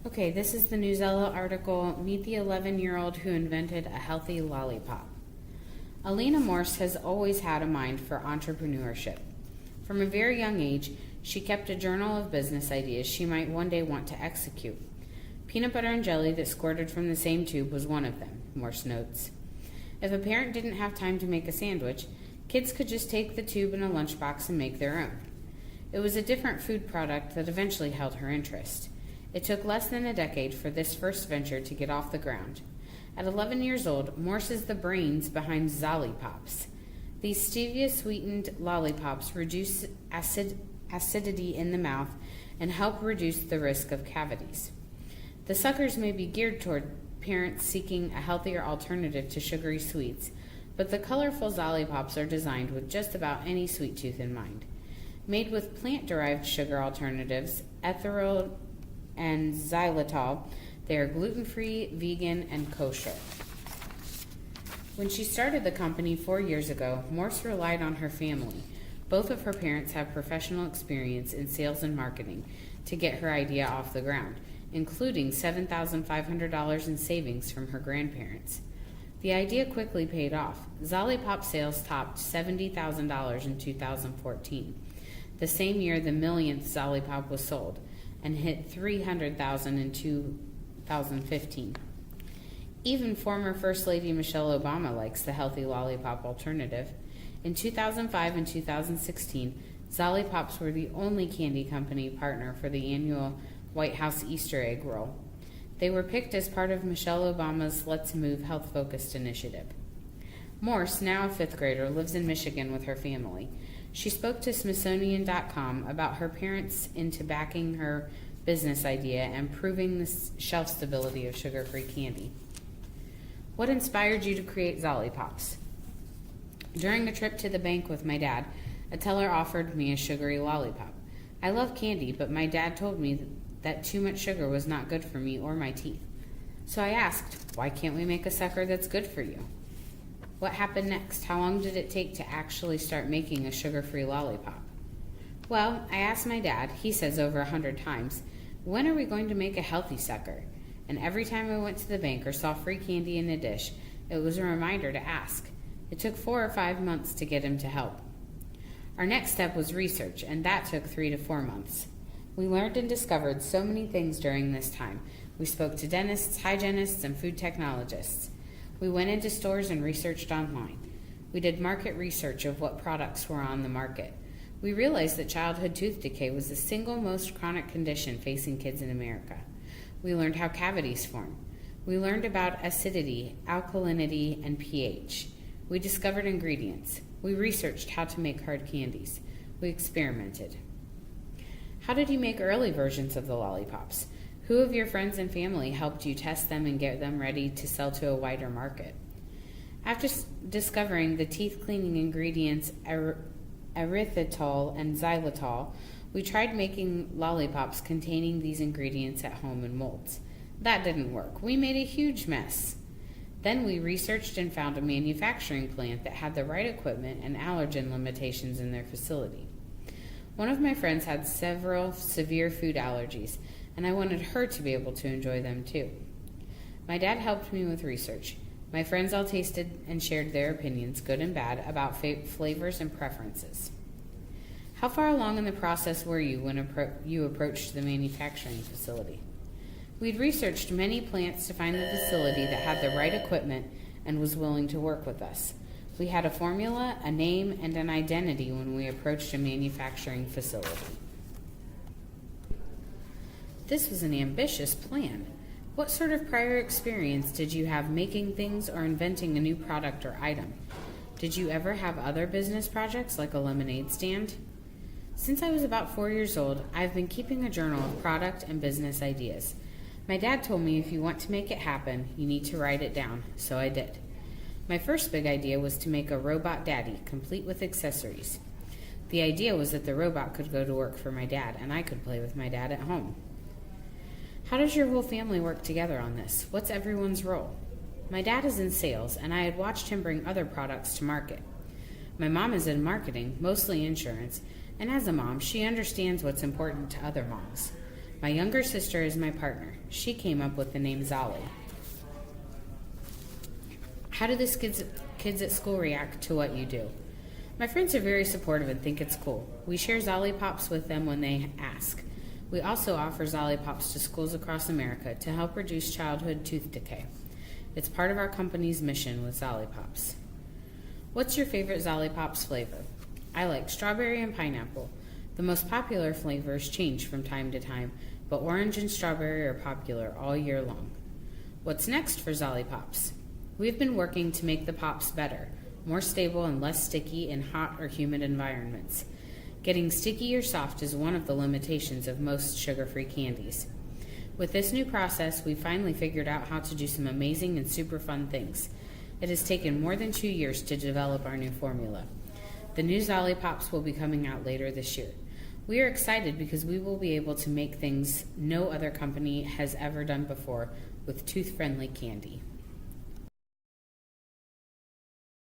Okay, this is the Newsela article, Meet the 11-Year-Old Who Invented a Healthy Lollipop. Alina Morse has always had a mind for entrepreneurship. From a very young age, she kept a journal of business ideas she might one day want to execute. Peanut butter and jelly that squirted from the same tube was one of them, Morse notes. If a parent didn't have time to make a sandwich, kids could just take the tube in a lunchbox and make their own. It was a different food product that eventually held her interest. It took less than a decade for this first venture to get off the ground. At 11 years old, Morse is the brains behind Lollipops. These stevia-sweetened lollipops reduce acidity in the mouth and help reduce the risk of cavities. The suckers may be geared toward parents seeking a healthier alternative to sugary sweets, but the colorful Lollipops are designed with just about any sweet tooth in mind. Made with plant-derived sugar alternatives, ethyl and xylitol, they are gluten-free, vegan, and kosher. When she started the company 4 years ago, Morse relied on her family. Both of her parents have professional experience in sales and marketing to get her idea off the ground, including $7,500 in savings from her grandparents. The idea quickly paid off. Lollipop sales topped $70,000 in 2014, the same year the millionth Lollipop was sold, and hit $300,000 in 2015. Even former First Lady Michelle Obama likes the healthy lollipop alternative. In 2005 and 2016, Lollipops were the only candy company partner for the annual White House Easter egg roll. They were picked as part of Michelle Obama's Let's Move health-focused initiative. Morse, now a fifth grader, lives in Michigan with her family. She spoke to Smithsonian.com about her parents into backing her business idea and proving the shelf stability of sugar-free candy. What inspired you to create Lollipops? During a trip to the bank with my dad, a teller offered me a sugary lollipop. I love candy, but my dad told me that too much sugar was not good for me or my teeth. So I asked, why can't we make a sucker that's good for you? What happened next? How long did it take to actually start making a sugar-free lollipop? Well, I asked my dad, he says over 100 times, when are we going to make a healthy sucker? And every time I went to the bank or saw free candy in a dish, it was a reminder to ask. It took 4 or 5 months to get him to help. Our next step was research, and that took 3 to 4 months. We learned and discovered so many things during this time. We spoke to dentists, hygienists, and food technologists. We went into stores and researched online. We did market research of what products were on the market. We realized that childhood tooth decay was the single most chronic condition facing kids in America. We learned how cavities form. We learned about acidity, alkalinity, and pH. We discovered ingredients. We researched how to make hard candies. We experimented. How did you make early versions of the lollipops? Who of your friends and family helped you test them and get them ready to sell to a wider market? After discovering the teeth-cleaning ingredients erythritol and xylitol, we tried making lollipops containing these ingredients at home in molds. That didn't work. We made a huge mess. Then we researched and found a manufacturing plant that had the right equipment and allergen limitations in their facility. One of my friends had several severe food allergies, and I wanted her to be able to enjoy them too. My dad helped me with research. My friends all tasted and shared their opinions, good and bad, about flavors and preferences. How far along in the process were you when you approached the manufacturing facility? We'd researched many plants to find the facility that had the right equipment and was willing to work with us. We had a formula, a name, and an identity when we approached a manufacturing facility. This was an ambitious plan. What sort of prior experience did you have making things or inventing a new product or item? Did you ever have other business projects like a lemonade stand? Since I was about 4 years old, I've been keeping a journal of product and business ideas. My dad told me if you want to make it happen, you need to write it down, so I did. My first big idea was to make a robot daddy, complete with accessories. The idea was that the robot could go to work for my dad, and I could play with my dad at home. How does your whole family work together on this? What's everyone's role? My dad is in sales, and I had watched him bring other products to market. My mom is in marketing, mostly insurance, and as a mom, she understands what's important to other moms. My younger sister is my partner. She came up with the name Zolly. How do the kids at school react to what you do? My friends are very supportive and think it's cool. We share Lollipops with them when they ask. We also offer Lollipops to schools across America to help reduce childhood tooth decay. It's part of our company's mission with Lollipops. What's your favorite Lollipops flavor? I like strawberry and pineapple. The most popular flavors change from time to time, but orange and strawberry are popular all year long. What's next for Lollipops? We've been working to make the pops better, more stable and less sticky in hot or humid environments. Getting sticky or soft is one of the limitations of most sugar-free candies. With this new process, we finally figured out how to do some amazing and super fun things. It has taken more than 2 years to develop our new formula. The new Lollipops will be coming out later this year. We are excited because we will be able to make things no other company has ever done before with tooth-friendly candy.